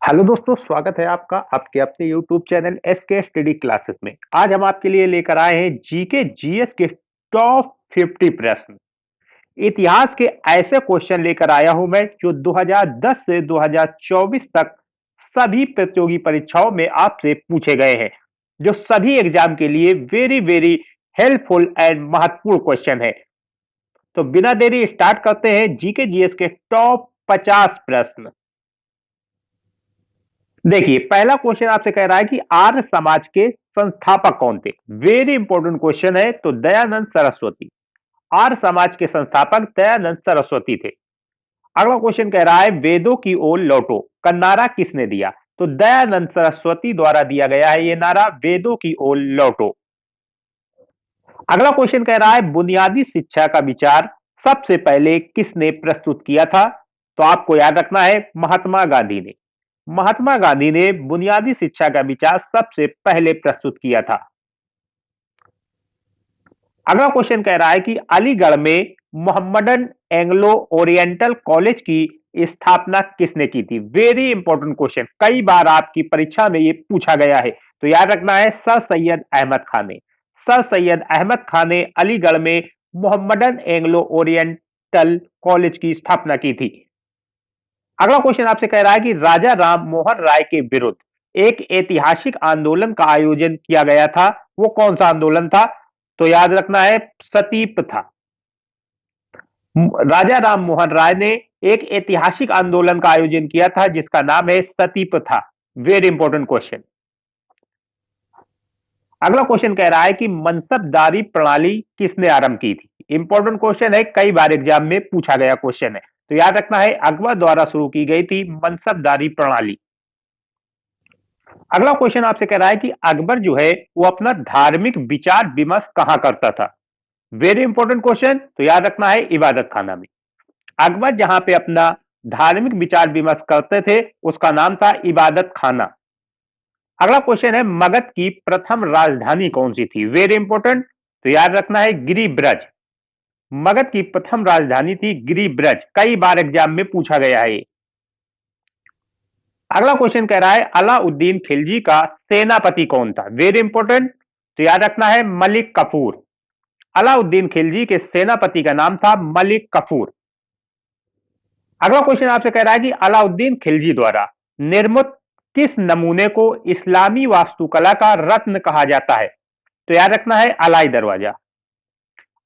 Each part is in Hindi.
हेलो दोस्तों, स्वागत है आपका आपके अपने YouTube channel SK study classes में। आज हम आपके लिए लेकर आए हैं जीके जीएस के टॉप 50 प्रश्न। इतिहास के ऐसे क्वेश्चन लेकर आया हूं मैं जो 2010 से 2024 तक सभी प्रतियोगी परीक्षाओं में आपसे पूछे गए हैं, जो सभी एग्जाम के लिए वेरी वेरी हेल्पफुल एंड महत्वपूर्ण क्वेश्चन है। तो बिना देरी स्टार्ट करते हैं जीके जीएस के टॉप 50 प्रश्न। देखिए, पहला क्वेश्चन आपसे कह रहा है कि आर्य समाज के संस्थापक कौन थे। वेरी इंपॉर्टेंट क्वेश्चन है। तो दयानंद सरस्वती। आर्य समाज के संस्थापक दयानंद सरस्वती थे। अगला क्वेश्चन कह रहा है वेदों की ओर लौटो का नारा किसने दिया। तो दयानंद सरस्वती द्वारा दिया गया है यह नारा, वेदों की ओर लौटो। अगला क्वेश्चन कह रहा है बुनियादी शिक्षा का विचार सबसे पहले किसने प्रस्तुत किया था। तो आपको याद रखना है, महात्मा गांधी ने। महात्मा गांधी ने बुनियादी शिक्षा का विचार सबसे पहले प्रस्तुत किया था। अगला क्वेश्चन कह रहा है कि अलीगढ़ में मोहम्मदन एंग्लो ओरिएंटल कॉलेज की स्थापना किसने की थी। वेरी इंपॉर्टेंट क्वेश्चन, कई बार आपकी परीक्षा में यह पूछा गया है। तो याद रखना है, सर सैयद अहमद खान ने। सर सैयद अहमद खान ने अलीगढ़ में मोहम्मदन एंग्लो ओरिएंटल कॉलेज की स्थापना की थी। अगला क्वेश्चन आपसे कह रहा है कि राजा राम मोहन राय के विरुद्ध एक ऐतिहासिक आंदोलन का आयोजन किया गया था, वो कौन सा आंदोलन था। तो याद रखना है, सती प्रथा। राजा राम मोहन राय ने एक ऐतिहासिक आंदोलन का आयोजन किया था जिसका नाम है सती प्रथा। Very important question. अगला क्वेश्चन कह रहा है कि मनसबदारी प्रणाली किसने आरंभ की थी। इंपॉर्टेंट क्वेश्चन है, कई बार एग्जाम में पूछा गया क्वेश्चन है। तो याद रखना है, अकबर द्वारा शुरू की गई थी मनसबदारी प्रणाली। अगला क्वेश्चन आपसे कह रहा है कि अकबर जो है वो अपना धार्मिक विचार विमर्श कहां करता था। Very important question. तो याद रखना है, इबादत खाना में। अकबर जहां पे अपना धार्मिक विचार विमर्श करते थे उसका नाम था इबादत खाना। अगला क्वेश्चन है मगध की प्रथम राजधानी कौन सी थी। Very important. तो याद रखना है, गिरिब्रज। मगध की प्रथम राजधानी थी गिरिब्रज। कई बार एग्जाम में पूछा गया है। अगला क्वेश्चन कह रहा है अलाउद्दीन खिलजी का सेनापति कौन था। Very important. तो याद रखना है, मलिक कफूर। अलाउद्दीन खिलजी के सेनापति का नाम था मलिक कफूर। अगला क्वेश्चन आपसे कह रहा है कि अलाउद्दीन खिलजी द्वारा निर्मित किस नमूने को इस्लामी वास्तुकला का रत्न कहा जाता है। तो याद रखना है, अलाई दरवाजा।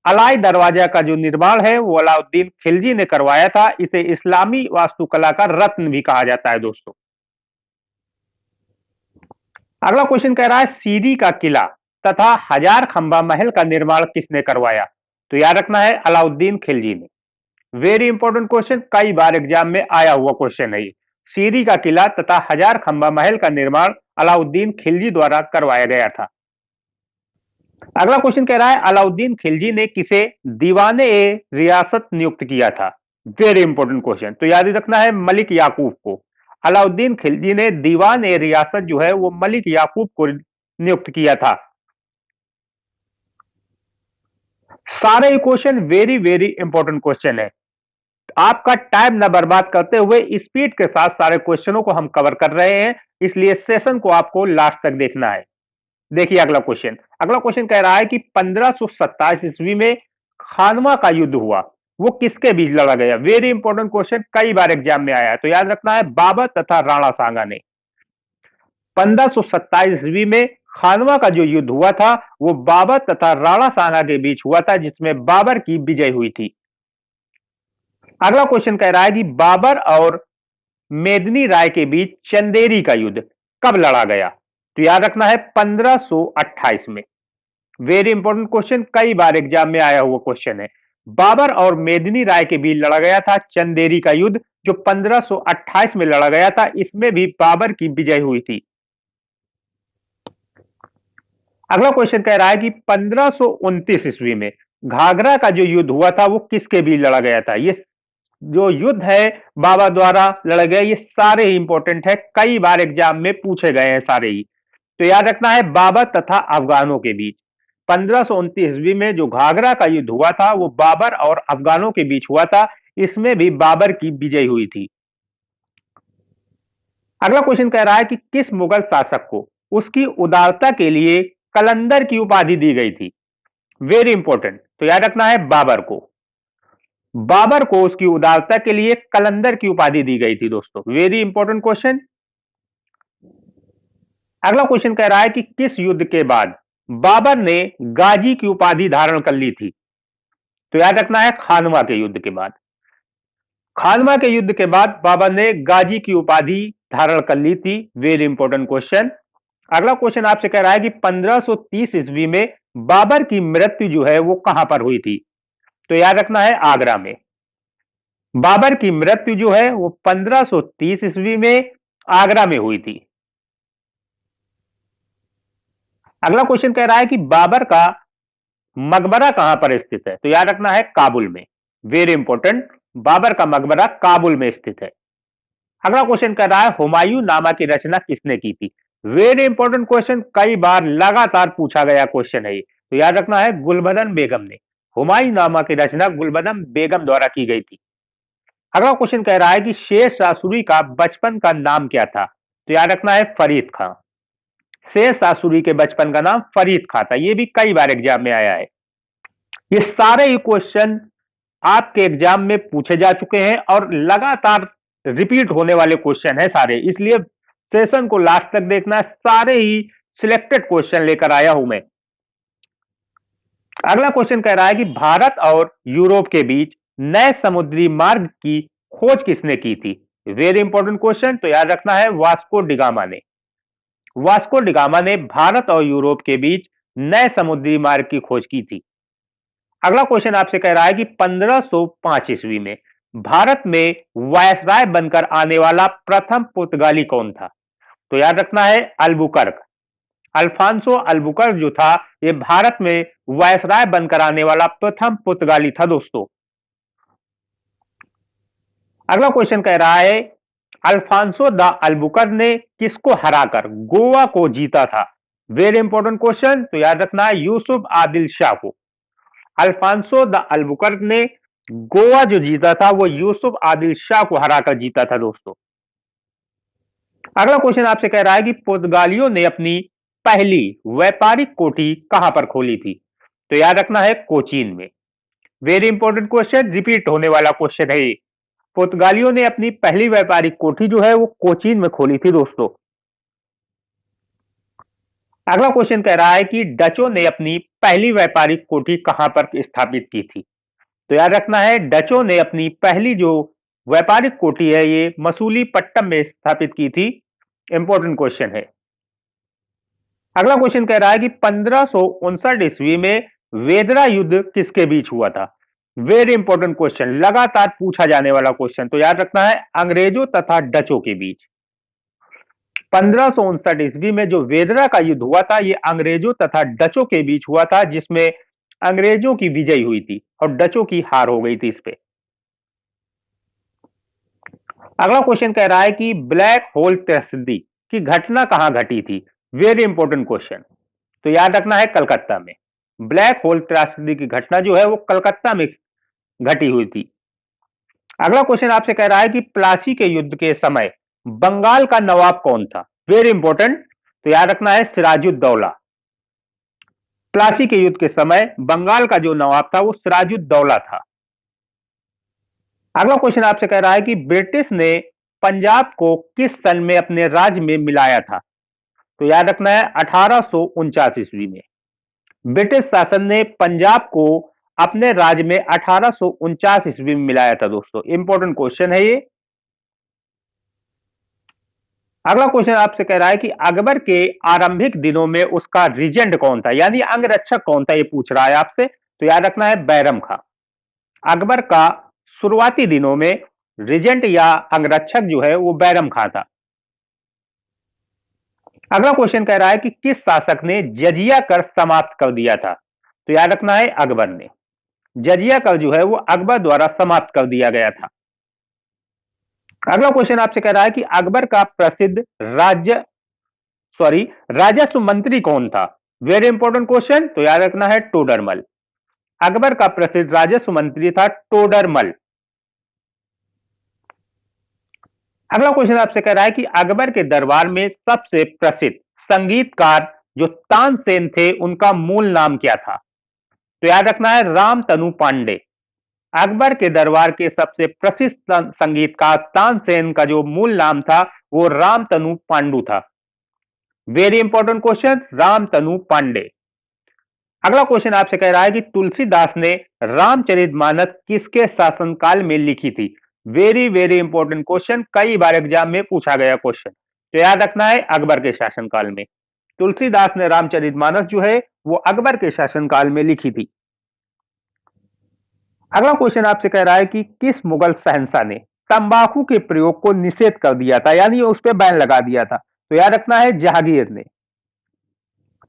अलाई दरवाजा का जो निर्माण है वो अलाउद्दीन खिलजी ने करवाया था। इसे इस्लामी वास्तुकला का रत्न भी कहा जाता है दोस्तों। अगला क्वेश्चन कह रहा है सीरी का किला तथा हजार खंबा महल का निर्माण किसने करवाया। तो याद रखना है, अलाउद्दीन खिलजी ने। वेरी इंपॉर्टेंट क्वेश्चन, कई बार एग्जाम में आया हुआ क्वेश्चन है। सीरी का किला तथा हजार खंबा महल का निर्माण अलाउद्दीन खिलजी द्वारा करवाया गया था। अगला क्वेश्चन कह रहा है अलाउद्दीन खिलजी ने किसे दीवाने ए रियासत नियुक्त किया था। Very important question. तो याद रखना है, मलिक याकूब को। अलाउद्दीन खिलजी ने दीवान ए रियासत जो है वो मलिक याकूब को नियुक्त किया था। सारे question very very important question है। आपका टाइम न बर्बाद करते हुए स्पीड के साथ सारे क्वेश्चनों को हम कवर कर रहे हैं, इसलिए सेशन को आपको लास्ट तक देखना है। देखिए अगला क्वेश्चन कह रहा है कि 1527 ईस्वी में खानवा का युद्ध हुआ, वो किसके बीच लड़ा गया। वेरी इंपॉर्टेंट क्वेश्चन, कई बार एग्जाम में आया है। तो याद रखना है, बाबर तथा राणा सांगा ने। 1527 ईस्वी में खानवा का जो युद्ध हुआ था वो बाबर तथा राणा सांगा के बीच हुआ था, जिसमें बाबर की विजय हुई थी। अगला क्वेश्चन कह रहा है कि बाबर और मेदिनी राय के बीच चंदेरी का युद्ध कब लड़ा गया। तो याद रखना है, 1528 में। वेरी इंपॉर्टेंट क्वेश्चन, कई बार एग्जाम में आया हुआ क्वेश्चन है। बाबर और मेदिनी राय के बीच लड़ा गया था चंदेरी का युद्ध, जो 1528 में लड़ा गया था। इसमें भी बाबर की विजय हुई थी। अगला क्वेश्चन कह रहा है कि 1529 ईस्वी में घाघरा का जो युद्ध हुआ था वो किसके बीच लड़ा गया था। ये जो युद्ध है बाबर द्वारा लड़ा गया, ये सारे ही इंपॉर्टेंट है, कई बार एग्जाम में पूछे गए हैं सारे ही। तो याद रखना है, बाबर तथा अफगानों के बीच 1529 ईस्वी में जो घाघरा का युद्ध हुआ था वो बाबर और अफगानों के बीच हुआ था। इसमें भी बाबर की विजय हुई थी। अगला क्वेश्चन कह रहा है कि किस मुगल शासक को उसकी उदारता के लिए कलंदर की उपाधि दी गई थी। वेरी इंपॉर्टेंट, तो याद रखना है बाबर को। बाबर को उसकी उदारता के लिए कलंदर की उपाधि दी गई थी दोस्तों। Very important question. अगला क्वेश्चन कह रहा है कि किस युद्ध के बाद बाबर ने गाजी की उपाधि धारण कर ली थी। तो याद रखना है खानवा के युद्ध के बाद। खानवा के युद्ध के बाद बाबर ने गाजी की उपाधि धारण कर ली थी। Very important question. अगला क्वेश्चन आपसे कह रहा है कि 1530 ईस्वी में बाबर की मृत्यु जो है वो कहां पर हुई थी। तो याद रखना है आगरा में। बाबर की मृत्यु जो है वो 1530 ईस्वी में आगरा में हुई थी। अगला क्वेश्चन कह रहा है कि बाबर का मकबरा कहां पर स्थित है। तो याद रखना है काबुल में। वेरी इंपॉर्टेंट, बाबर का मकबरा काबुल में स्थित है। अगला क्वेश्चन कह रहा है हुमायूं नामा की रचना किसने की थी। वेरी इंपॉर्टेंट क्वेश्चन, कई बार लगातार पूछा गया क्वेश्चन है ये। तो याद रखना है गुलबदन बेगम ने। हुमायूं नामा की रचना गुलबदन बेगम द्वारा की गई थी। अगला क्वेश्चन कह रहा है कि शेर शाह सूरी का बचपन का नाम क्या था। तो याद रखना है फरीद खां। शेर शाह सूरी के बचपन का नाम फरीद खां था। ये भी कई बार एग्जाम में आया है। ये सारे ही क्वेश्चन आपके एग्जाम में पूछे जा चुके हैं और लगातार रिपीट होने वाले क्वेश्चन है सारे, इसलिए सेशन को लास्ट तक देखना। सारे ही सिलेक्टेड क्वेश्चन लेकर आया हूं मैं। अगला क्वेश्चन कह रहा है कि भारत और यूरोप के बीच नए समुद्री मार्ग की खोज किसने की थी। वेरी इंपॉर्टेंट क्वेश्चन, तो याद रखना है वास्को डिगामा ने। वास्को डिगामा ने भारत और यूरोप के बीच नए समुद्री मार्ग की खोज की थी। अगला क्वेश्चन आपसे कह रहा है कि 1505 ईस्वी में भारत में वायसराय बनकर आने वाला प्रथम पुर्तगाली कौन था। तो याद रखना है अल्बुकर्क। अल्फांसो अल्बुकर्क जो था ये भारत में वायसराय बनकर आने वाला प्रथम पुर्तगाली था दोस्तों। अगला क्वेश्चन कह रहा है अल्फांसो द अल्बुकर्क ने किसको हराकर गोवा को जीता था। वेरी इंपॉर्टेंट क्वेश्चन, तो याद रखना है यूसुफ आदिल शाह को। अल्फांसो द अल्बुकर्क ने गोवा जो जीता था वो यूसुफ आदिल शाह को हराकर जीता था दोस्तों। अगला क्वेश्चन आपसे कह रहा है कि पुर्तगालियों ने अपनी पहली व्यापारिक कोठी कहां पर खोली थी। तो याद रखना है कोचीन में। वेरी इंपॉर्टेंट क्वेश्चन, रिपीट होने वाला क्वेश्चन है ये। पुर्तगालियों ने अपनी पहली व्यापारिक कोठी जो है वो कोचीन में खोली थी दोस्तों। अगला क्वेश्चन कह रहा है कि डचों ने अपनी पहली व्यापारिक कोठी कहां पर स्थापित की थी। तो याद रखना है डचों ने अपनी पहली जो व्यापारिक कोठी है ये मसूलीपट्टनम में स्थापित की थी। इंपॉर्टेंट क्वेश्चन है। अगला क्वेश्चन कह रहा है कि 1559 ईस्वी में वेदरा युद्ध किसके बीच हुआ था। वेरी इंपॉर्टेंट क्वेश्चन, लगातार पूछा जाने वाला क्वेश्चन। तो याद रखना है अंग्रेजों तथा डचों के बीच। 1559 ईस्वी में जो वेदरा का युद्ध हुआ था ये अंग्रेजों तथा डचों के बीच हुआ था, जिसमें अंग्रेजों की विजय हुई थी और डचों की हार हो गई थी इस पे। अगला क्वेश्चन कह रहा है कि ब्लैक होल त्रैसदी की घटना कहां घटी थी। वेरी इंपॉर्टेंट क्वेश्चन, तो याद रखना है कलकत्ता में। ब्लैक होल त्रैसदी की घटना जो है वो कलकत्ता में घटी हुई थी। अगला क्वेश्चन आपसे कह रहा है कि प्लासी के युद्ध के समय बंगाल का नवाब कौन था। वेरी इंपॉर्टेंट, तो याद रखना है सिराजुद्दौला। प्लासी के युद्ध के समय बंगाल का जो नवाब था वो सिराजुद्दौला था। अगला क्वेश्चन आपसे कह रहा है कि ब्रिटिश ने पंजाब को किस सन में अपने राज्य में मिलाया था। तो याद रखना है 1849 ईस्वी में ब्रिटिश शासन ने पंजाब को अपने राज्य में 1849 ईस्वी में मिलाया था दोस्तों। इंपॉर्टेंट क्वेश्चन है ये। अगला क्वेश्चन आपसे कह रहा है कि अकबर के आरंभिक दिनों में उसका रीजेंट कौन था, यानी अंगरक्षक कौन था, ये पूछ रहा है आपसे। तो याद रखना है बैरम खां। अकबर का शुरुआती दिनों में रीजेंट या अंगरक्षक जो है वो बैरम खां था। अगला क्वेश्चन कह रहा है कि किस शासक ने जजिया कर समाप्त कर दिया था। तो याद रखना है अकबर ने। जजिया कर जो है वो अकबर द्वारा समाप्त कर दिया गया था। अगला क्वेश्चन आपसे कह रहा है कि अकबर का प्रसिद्ध राजस्व मंत्री कौन था। वेरी इंपॉर्टेंट क्वेश्चन, तो याद रखना है टोडरमल। अकबर का प्रसिद्ध राजस्व मंत्री था टोडरमल। अगला क्वेश्चन आपसे कह रहा है कि अकबर के दरबार में सबसे प्रसिद्ध संगीतकार जो तानसेन थे उनका मूल नाम क्या था? तो याद रखना है रामतनु पांडे। अकबर के दरबार के सबसे प्रसिद्ध संगीतकार तानसेन का जो मूल नाम था वो रामतनु पांडु था। Very important question, Ramtanu Pandey. अगला क्वेश्चन आपसे कह रहा है कि तुलसीदास ने रामचरितमानस किसके शासनकाल में लिखी थी? वेरी वेरी इंपॉर्टेंट क्वेश्चन, कई बार एग्जाम में पूछा गया क्वेश्चन। तो याद रखना है अकबर के शासनकाल में। तुलसीदास ने रामचरितमानस जो है वो अकबर के शासनकाल में लिखी थी। अगला क्वेश्चन आपसे कह रहा है कि किस मुगल शहंशाह ने तंबाकू के प्रयोग को निषेध कर दिया था, यानी उस पर बैन लगा दिया था? तो याद रखना है जहांगीर ने।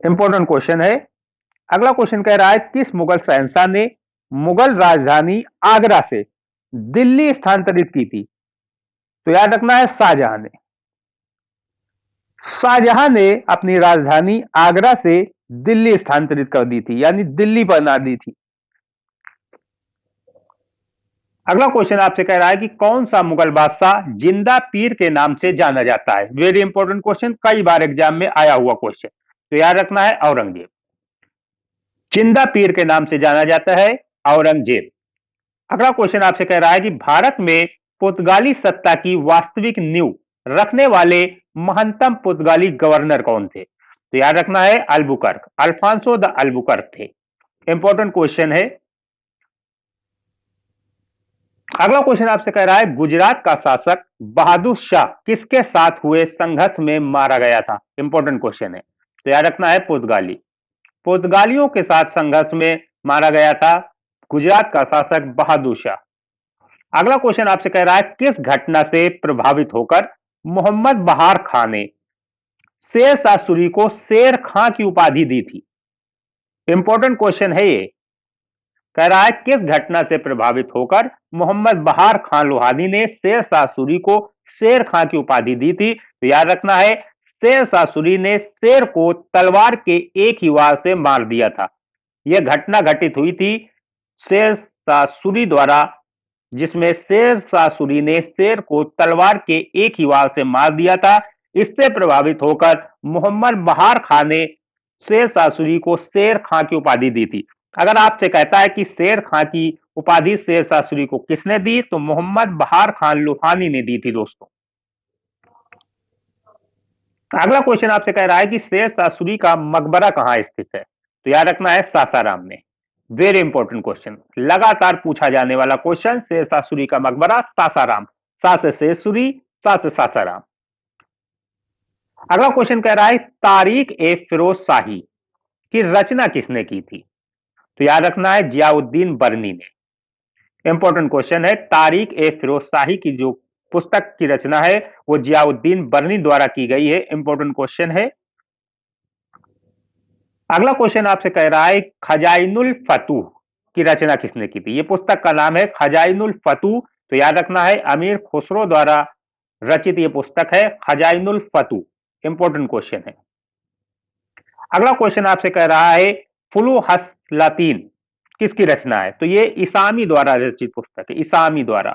इंपॉर्टेंट क्वेश्चन है। अगला क्वेश्चन कह रहा है किस मुगल शहंशाह ने मुगल राजधानी आगरा से दिल्ली स्थानांतरित की थी? तो याद रखना है शाहजहां ने। शाहजहां ने अपनी राजधानी आगरा से दिल्ली स्थानांतरित कर दी थी, यानी दिल्ली बना दी थी। अगला क्वेश्चन आपसे कह रहा है कि कौन सा मुगल बादशाह जिंदा पीर के नाम से जाना जाता है? वेरी इंपॉर्टेंट क्वेश्चन, कई बार एग्जाम में आया हुआ क्वेश्चन। तो याद रखना है औरंगजेब। जिंदा पीर के नाम से जाना जाता है औरंगजेब। अगला क्वेश्चन आपसे कह रहा है कि भारत में पुर्तगाली सत्ता की वास्तविक नींव रखने वाले महंतम पुर्तगाली गवर्नर कौन थे? तो याद रखना है अल्बुकर्क, अल्फांसो द अल्बुकर्क थे। इंपॉर्टेंट क्वेश्चन है। अगला क्वेश्चन आपसे कह रहा है गुजरात का शासक बहादुर शाह किसके साथ हुए संघर्ष में मारा गया था? इंपॉर्टेंट क्वेश्चन है। तो याद रखना है पुर्तगाली। पुर्तगालियों के साथ संघर्ष में मारा गया था गुजरात का शासक बहादुर शाह। अगला क्वेश्चन आपसे कह रहा है किस घटना से प्रभावित होकर मोहम्मद बहार खां ने शेर शाह सूरी को शेर खां की उपाधि दी थी? इंपॉर्टेंट क्वेश्चन है ये। कह रहा है किस घटना से प्रभावित होकर मोहम्मद बहार खान लोहानी ने शेर शाह सूरी को शेर खां की उपाधि दी थी? तो याद रखना है शेर शाह सूरी ने शेर को तलवार के एक ही वार से मार दिया था। यह घटना घटित हुई थी शेर शाह सूरी द्वारा, जिसमें शेर शाह सूरी ने शेर को तलवार के एक ही वार से मार दिया था। इससे प्रभावित होकर मोहम्मद बहार खान ने शेर शाह सूरी को शेर खां की उपाधि दी थी। अगर आपसे कहता है कि शेर खां की उपाधि शेर शाह सूरी को किसने दी, तो मोहम्मद बहार खान लोहानी ने दी थी दोस्तों। अगला क्वेश्चन आपसे कह रहा है कि शेर शाह सूरी का मकबरा कहां स्थित है? तो याद रखना है सासाराम में। वेरी इंपॉर्टेंट क्वेश्चन, लगातार पूछा जाने वाला क्वेश्चन। शेर शाह सूरी का मकबरा सासाराम, सा से शेर सूरी, सा से सासाराम। अगला क्वेश्चन कह रहा है तारीख ए फिरोज शाही की रचना किसने की थी? तो याद रखना है जियाउद्दीन बरनी ने। इंपॉर्टेंट क्वेश्चन है। तारीख ए फिरोज शाही की जो पुस्तक की रचना है वो जियाउद्दीन बरनी द्वारा की गई है। इंपॉर्टेंट क्वेश्चन है। अगला क्वेश्चन आपसे कह रहा है खजाइनुल फतूह की रचना किसने की थी? ये पुस्तक का नाम है खजाइनुल फतूह। तो याद रखना है अमीर खुसरो द्वारा रचित ये पुस्तक है खजाइनुल फतूह। इंपॉर्टेंट क्वेश्चन है। अगला क्वेश्चन आपसे कह रहा है फुलुहस लातीन किसकी रचना है? तो ये इसामी द्वारा रचित पुस्तक है, इसामी द्वारा।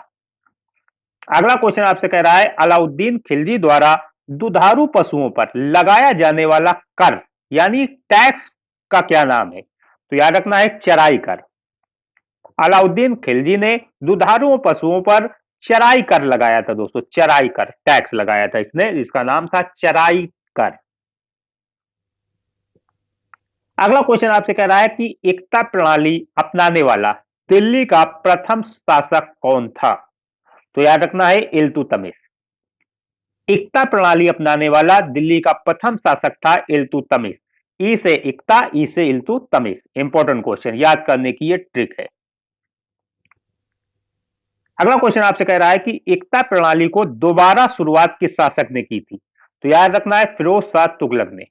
अगला क्वेश्चन आपसे कह रहा है अलाउद्दीन खिलजी द्वारा दुधारू पशुओं पर लगाया जाने वाला कर यानी टैक्स का क्या नाम है? तो याद रखना है चराई कर। अलाउद्दीन खिलजी ने दुधारू पशुओं पर चराई कर लगाया था दोस्तों, चराई कर टैक्स लगाया था इसने, इसका नाम था चराई कर। अगला क्वेश्चन आपसे कह रहा है कि एकता प्रणाली अपनाने वाला दिल्ली का प्रथम शासक कौन था? तो याद रखना है इल्तुतमिश। एकता प्रणाली अपनाने वाला दिल्ली का प्रथम शासक था इल्तुतमिश। ई से एकता, ई से इल्तुतमिश। इंपॉर्टेंट क्वेश्चन, याद करने की ये ट्रिक है। अगला क्वेश्चन आपसे कह रहा है कि एकता प्रणाली को दोबारा शुरुआत किस शासक ने की थी? तो याद रखना है फिरोज शाह तुगलक ने।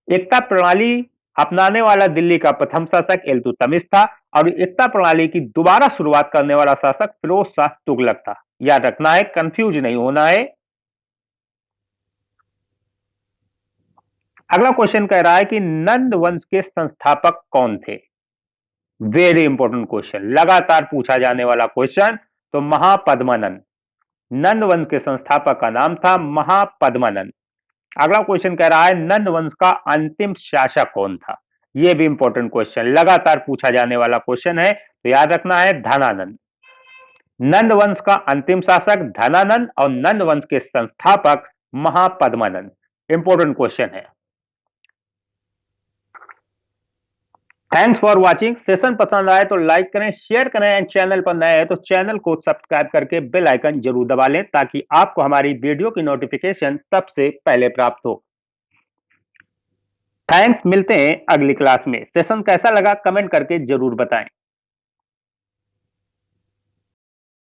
एकता प्रणाली अपनाने वाला दिल्ली का प्रथम शासक इल्तुतमिश था और एकता प्रणाली की दोबारा शुरुआत करने वाला शासक फिरोज शाह तुगलक था। याद रखना है, कंफ्यूज नहीं होना है। अगला क्वेश्चन कह रहा है कि नंद वंश के संस्थापक कौन थे? वेरी इंपॉर्टेंट क्वेश्चन, लगातार पूछा जाने वाला क्वेश्चन। तो महापद्मानंद। नंद वंश के संस्थापक का नाम था महापद्मानंद। अगला क्वेश्चन कह रहा है नंद वंश का अंतिम शासक कौन था। यह भी इंपॉर्टेंट क्वेश्चन, लगातार पूछा जाने वाला क्वेश्चन है, तो याद रखना है धनानंद। नंद वंश का अंतिम शासक धनानंद और नंद वंश के संस्थापक महापद्मानंद। इंपॉर्टेंट क्वेश्चन है। Thanks for watching. सेशन पसंद आए तो लाइक करें, शेयर करें एंड चैनल पर नए हैं तो चैनल को सब्सक्राइब करके बेल आइकन जरूर दबा लें ताकि आपको हमारी वीडियो की नोटिफिकेशन सबसे पहले प्राप्त हो। थैंक्स, मिलते हैं अगली क्लास में। सेशन कैसा लगा कमेंट करके जरूर बताएं।